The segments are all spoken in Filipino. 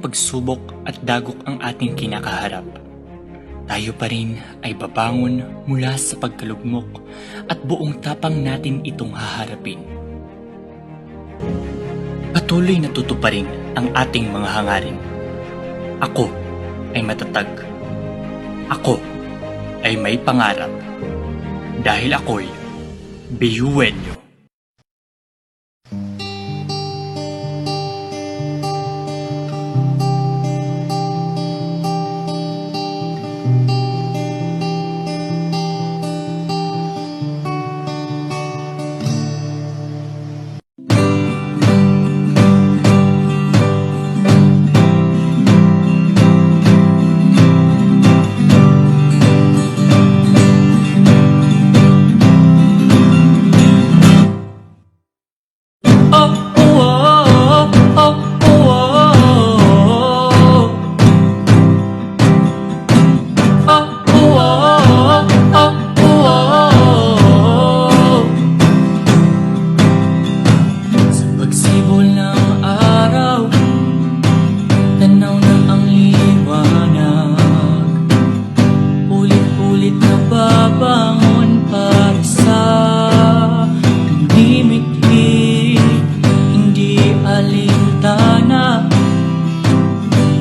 pagsubok at dagok ang ating kinakaharap, tayo pa rin ay babangon mula sa pagkalugmok at buong tapang natin itong haharapin. Patuloy na tutuparin ang ating mga hangarin. Ako ay matatag. Ako ay may pangarap. Dahil ako'y Biyuwenyo.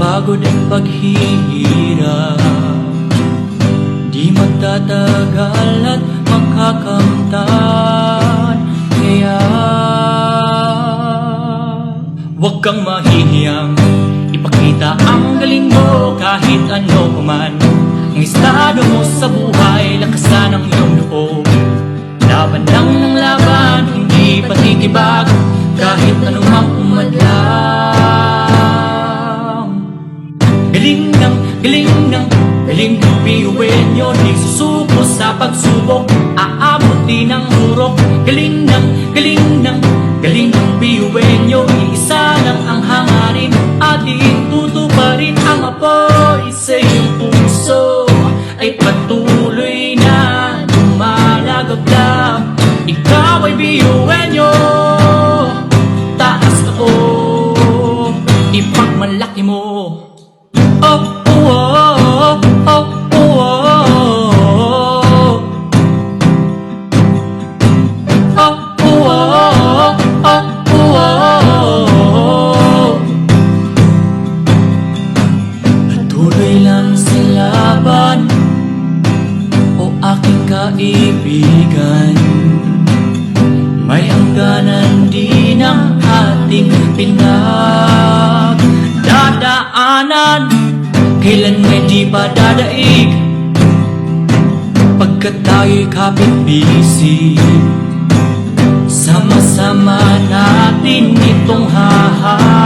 Pagod ang paghihirap, di magtatagal at makakamtan. Kaya huwag kang mahihiyang ipakita ang galing mo kahit ano paman ang estado mo sa buhay. Lakasan ang iyong loob, laban lang ng laban, hindi patitibag kahit anumang umadlang. Galing ng Biyuwenyo, di susuko sa pagsubok, aabuti ng hurok. Galing ng Biyuwenyo, iisa lang ang hangarin, ating tutuparin ang apoy sa iyong puso ay patuloy na lumalagablab. Ikaw ay Biyuwenyo, taas ka o ipagmalaki mo. Patuloy lang sa laban, o aking kaibigan. May hangganan din ang ating pinagdadaanan. Kailan may di pa dadaig, pagkat tayo'y kapit-bisig. Sama-sama natin itong haharapin.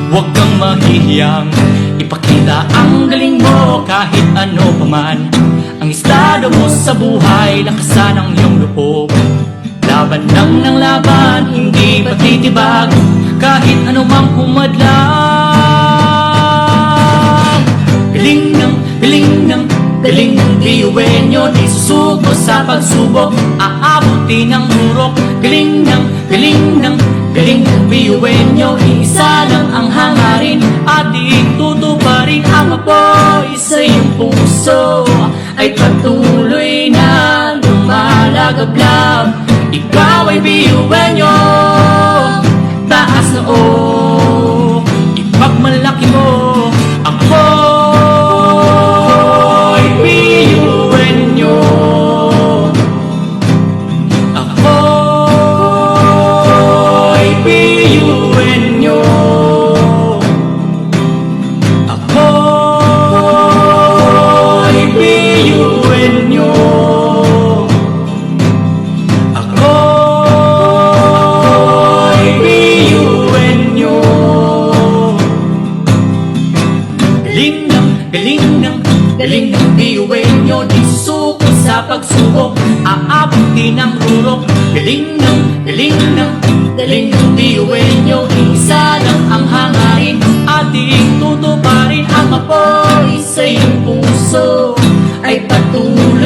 Huwag kang mahihiyang ipakita ang galing mo kahit ano paman ang estado mo sa buhay. Lakasan ang iyong loob, laban lang ng laban, hindi patitibag kahit anumang umadlang. Galing ng Biyuwenyo, di susuko sa pagsubok, aabuti ng hurok. Galing ng Biyuwenyo, iisa lang ang hangarin, ating tutuparin ang apoy sa iyong puso ay patuloy na lumalagablab. Ikaw ay Biyuwenyo, taas na o ipagmalaki mo. Ako'y Biyuwenyo, ako'y Biyuwenyo, ako'y Biyuwenyo, ako'y Biyuwenyo. Galing ng Biyuwenyo, di susuko sa pagsubok, aabuti ng hurok. Galing ng Biyuwenyo, isa lang ang hangarin, ating tutuparin ang apoy sa iyong puso ay patuloy